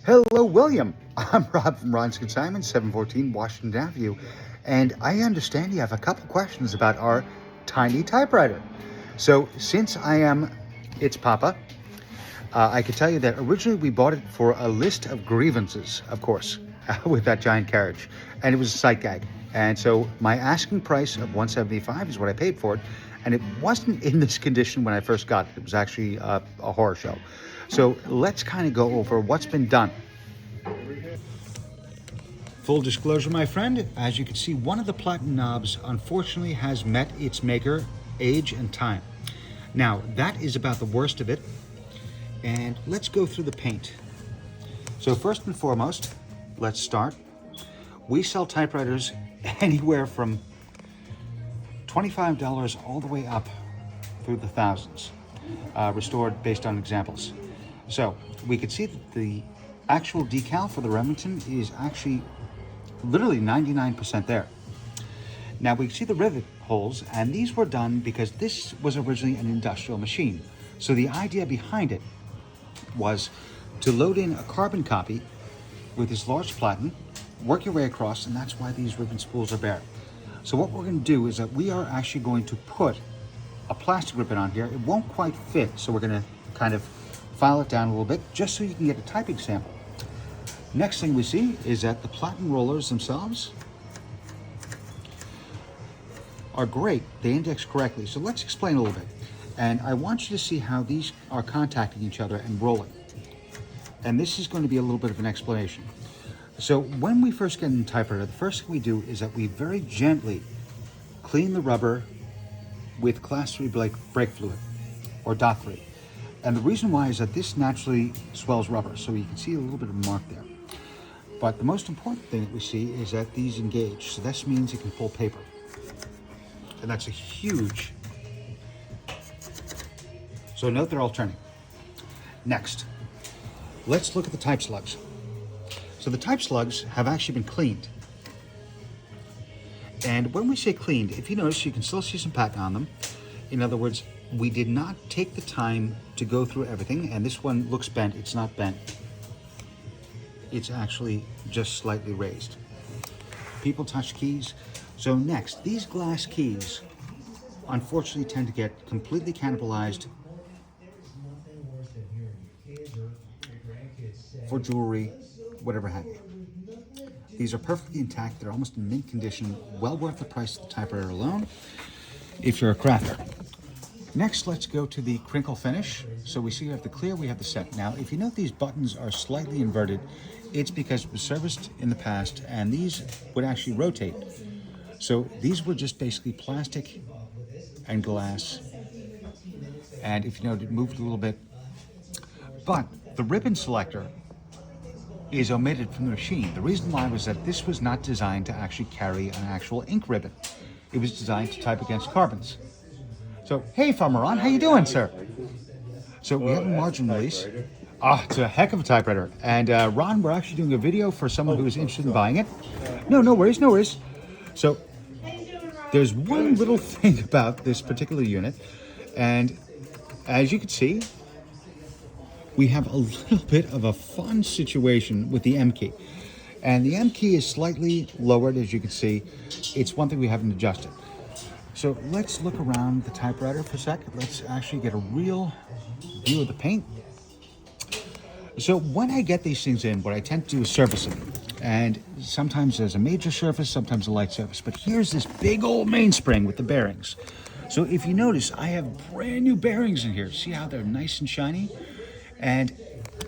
Hello, William. I'm Rob from Ron's Consignment, 714 Washington Avenue, and I understand you have a couple questions about our tiny typewriter. So, since I am its papa, I can tell you that originally we bought it for a list of grievances, of course, with that giant carriage, and it was a sight gag. And so my asking price of $175 is what I paid for it, and it wasn't in this condition when I first got it. It was actually a horror show. So let's kind of go over what's been done. Full disclosure, my friend, as you can see, one of the platen knobs unfortunately has met its maker, age and time. Now, that is about the worst of it. And let's go through the paint. So first and foremost, let's start. We sell typewriters anywhere from $25 all the way up through the thousands, restored based on examples. So we can see that the actual decal for the Remington is actually literally 99% there. Now we can see the rivet holes, and these were done because this was originally an industrial machine. So the idea behind it was to load in a carbon copy with this large platen, work your way across, and that's why these ribbon spools are bare. So what we're going to do is that we are actually going to put a plastic ribbon on here. It won't quite fit, so we're going to kind of file it down a little bit just so you can get a typing sample. Next thing we see is that the platen rollers themselves are great. They index correctly. So let's explain a little bit. And I want you to see how these are contacting each other and rolling. And this is going to be a little bit of an explanation. So when we first get in the typewriter, the first thing we do is that we very gently clean the rubber with class 3 brake fluid, or DOT3. And the reason why is that this naturally swells rubber, so you can see a little bit of a mark there. But the most important thing that we see is that these engage. So this means it can pull paper. And that's a huge. So note they're all turning. Next, let's look at the type slugs. So the type slugs have actually been cleaned. And when we say cleaned, if you notice, you can still see some patina on them. In other words, we did not take the time to go through everything, and this one looks bent. It's not bent. It's actually just slightly raised. People touch keys. So next, these glass keys unfortunately tend to get completely cannibalized for jewelry, whatever have you. These are perfectly intact. They're almost in mint condition, well worth the price of the typewriter alone if you're a crafter. Next, let's go to the crinkle finish. So we see we have the clear, we have the set. Now, if you note these buttons are slightly inverted, it's because it was serviced in the past and these would actually rotate. So these were just basically plastic and glass. And if you note, it moved a little bit. But the ribbon selector is omitted from the machine. The reason why was that this was not designed to actually carry an actual ink ribbon. It was designed to type against carbons. So, hey, Farmer Ron, how you doing, sir? So we have a margin release. It's a heck of a typewriter. And Ron, we're actually doing a video for someone who is interested in buying it. No worries, no worries. So there's one little thing about this particular unit. And as you can see, we have a little bit of a fun situation with the M key. And the M key is slightly lowered, as you can see. It's one thing we haven't adjusted. So let's look around the typewriter for a second. Let's actually get a real view of the paint. So when I get these things in, what I tend to do is service them. And sometimes there's a major surface, sometimes a light surface. But here's this big old mainspring with the bearings. So if you notice, I have brand new bearings in here. See how they're nice and shiny? And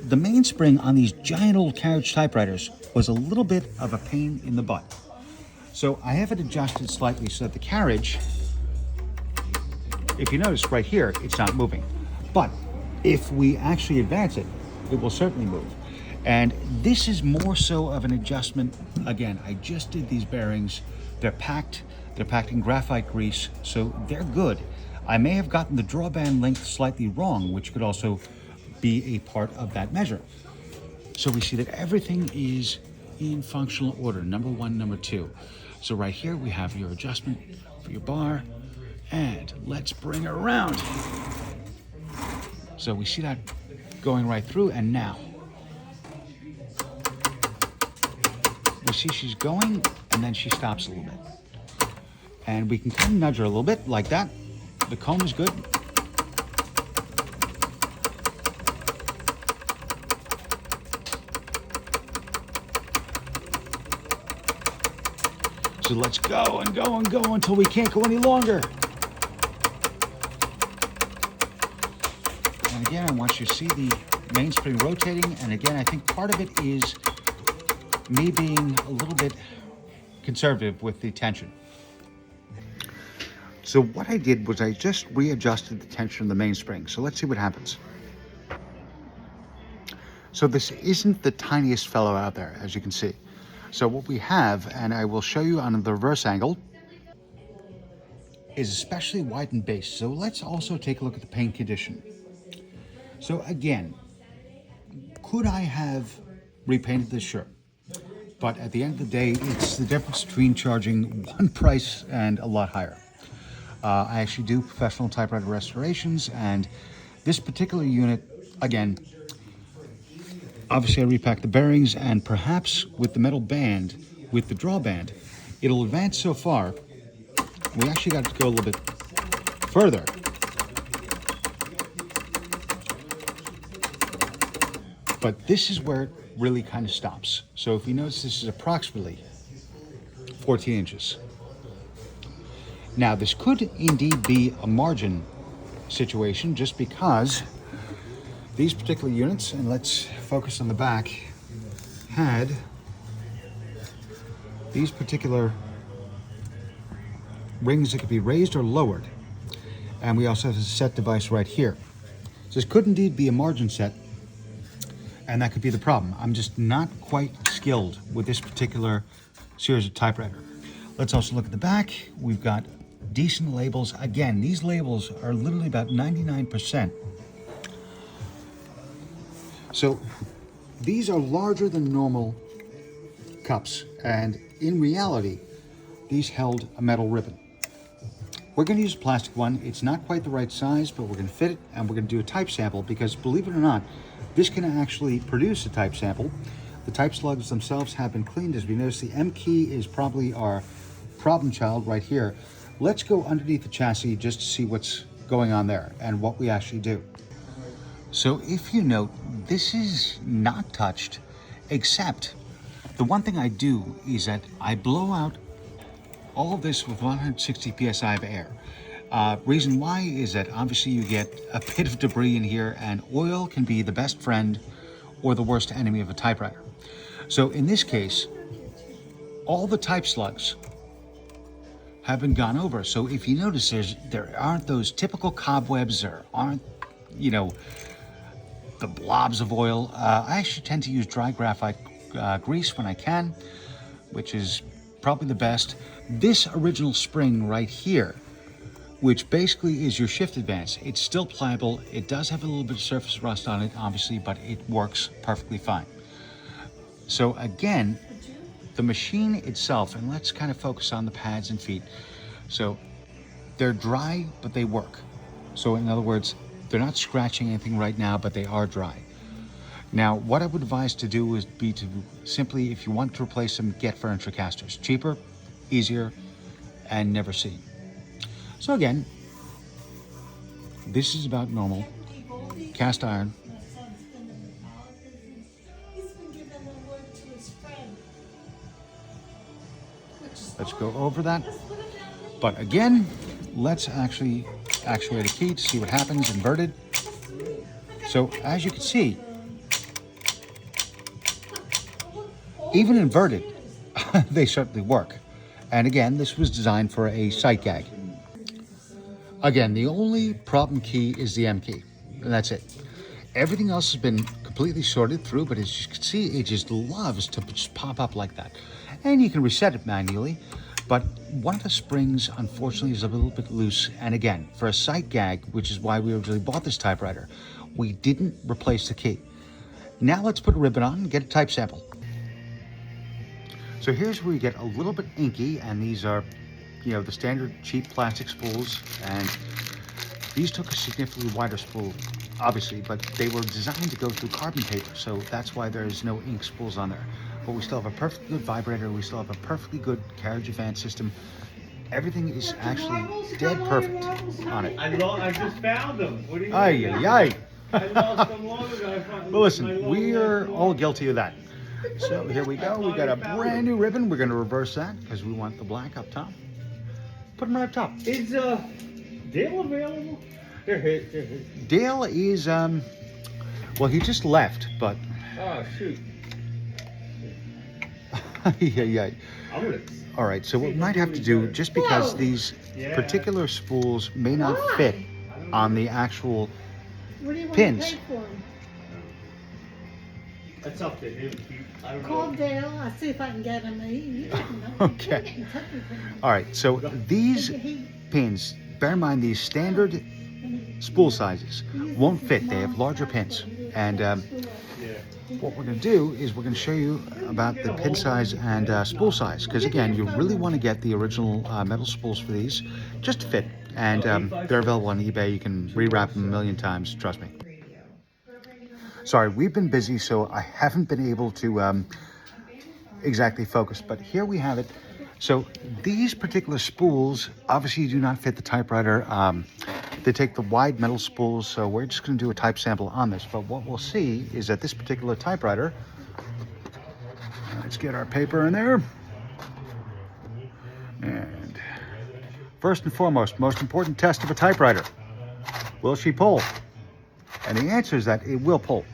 the mainspring on these giant old carriage typewriters was a little bit of a pain in the butt. So I have it adjusted slightly so that the carriage, if you notice right here, it's not moving. But if we actually advance it, it will certainly move. And this is more so of an adjustment. Again, I just did these bearings. They're packed in graphite grease, so they're good. I may have gotten the drawband length slightly wrong, which could also be a part of that measure. So we see that everything is in functional order, number 1, number 2. So right here we have your adjustment for your bar, and let's bring it around. So we see that going right through, and now we see she's going, and then she stops a little bit. And we can kind of nudge her a little bit, like that. The comb is good. So let's go and go and go until we can't go any longer. And again, I want you to see the mainspring rotating. And again, I think part of it is me being a little bit conservative with the tension. So what I did was I just readjusted the tension of the mainspring. So let's see what happens. So this isn't the tiniest fellow out there, as you can see. So what we have, and I will show you on the reverse angle, is especially widened base. So let's also take a look at the paint condition. So again, could I have repainted this? Sure. But at the end of the day, it's the difference between charging one price and a lot higher. I actually do professional typewriter restorations, and this particular unit, again, obviously I repack the bearings, and perhaps with the metal band, with the draw band, it'll advance so far. We actually got to go a little bit further. But this is where it really kind of stops. So if you notice, this is approximately 14 inches. Now this could indeed be a margin situation, just because these particular units, and let's focus on the back, had these particular rings that could be raised or lowered. And we also have a set device right here. So this could indeed be a margin set, and that could be the problem. I'm just not quite skilled with this particular series of typewriter. Let's also look at the back. We've got decent labels. Again, these labels are literally about 99%. So these are larger than normal cups, and in reality, these held a metal ribbon. We're going to use a plastic one. It's not quite the right size, but we're going to fit it, and we're going to do a type sample, because believe it or not, this can actually produce a type sample. The type slugs themselves have been cleaned. As we notice, the M key is probably our problem child right here. Let's go underneath the chassis just to see what's going on there and what we actually do. So if you note, this is not touched, except the one thing I do is that I blow out all of this with 160 psi of air. Reason why is that obviously you get a bit of debris in here, and oil can be the best friend or the worst enemy of a typewriter. So in this case, all the type slugs have been gone over. So if you notice, there aren't those typical cobwebs, there aren't, you know, the blobs of oil. I actually tend to use dry graphite grease when I can, which is probably the best. This original spring right here, which basically is your shift advance, it's still pliable. It does have a little bit of surface rust on it, obviously, but it works perfectly fine. So again, the machine itself, and let's kind of focus on the pads and feet. So they're dry, but they work. So in other words, they're not scratching anything right now, but they are dry. Now, what I would advise to do is be to simply, if you want to replace them, get furniture casters. Cheaper, easier, and never seen. So again, this is about normal cast iron. Let's go over that. But again, let's actually actuate a key to see what happens inverted. So as you can see, even inverted, they certainly work. And again, this was designed for a sight gag. Again, the only problem key is the M key, and that's it. Everything else has been completely sorted through, but as you can see, it just loves to just pop up like that. And you can reset it manually, but one of the springs, unfortunately, is a little bit loose. And again, for a sight gag, which is why we originally bought this typewriter, we didn't replace the key. Now let's put a ribbon on and get a type sample. So here's where you get a little bit inky, and these are, you know, the standard cheap plastic spools, and these took a significantly wider spool, obviously, but they were designed to go through carbon paper, so that's why there's no ink spools on there. but we still have a perfectly good vibrator. We still have a perfectly good carriage advance system. Everything is actually dead perfect on it. I just found them. What do you mean? Ay, ay, ay. I lost them long ago. Well, listen, we are all guilty of that. So here we go. We got a brand new ribbon. We're going to reverse that because we want the black up top. Put them right up top. Is Dale available? They're his. Dale is, well, he just left, but... Oh, shoot. yeah. I'm gonna... All right, so what we might have to do, just because these particular spools may not fit on the actual pins. Pay for 'em? That's up to him. I don't Call know. Dale. I'll see if I can get him. Okay. All right, so these pins, bear in mind these standard spool sizes won't fit. They have larger pins. And what we're going to do is we're going to show you about the pin size and spool size. Because again, you really want to get the original metal spools for these just to fit. And they're available on eBay. You can rewrap them a million times, trust me. Sorry, we've been busy, so I haven't been able to exactly focus. But here we have it. So these particular spools obviously do not fit the typewriter. They take the wide metal spools, so we're just going to do a type sample on this. But what we'll see is that this particular typewriter, let's get our paper in there. And first and foremost, most important test of a typewriter. Will she pull? And the answer is that it will pull.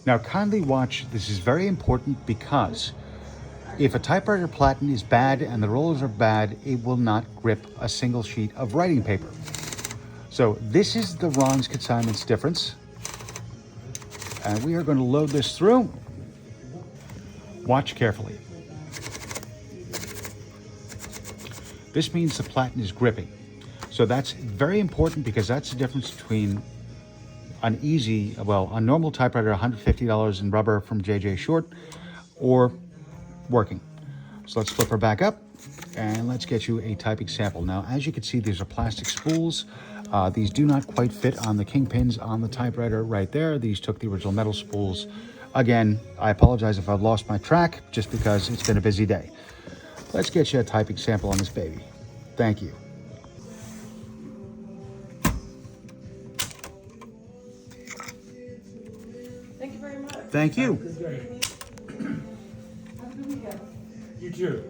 Now kindly watch, this is very important because if a typewriter platen is bad and the rollers are bad, it will not grip a single sheet of writing paper. So this is the Ron's Consignments difference. And we are going to load this through. Watch carefully. This means the platen is gripping. So that's very important because that's the difference between an easy, well, a normal typewriter, $150 in rubber from J.J. Short, or working. So let's flip her back up and let's get you a typing sample. Now, as you can see, these are plastic spools. These do not quite fit on the kingpins on the typewriter right there. These took the original metal spools. Again, I apologize if I've lost my track just because it's been a busy day. Let's get you a typing sample on this baby. Thank you. Thank you very much. Thank you. You too.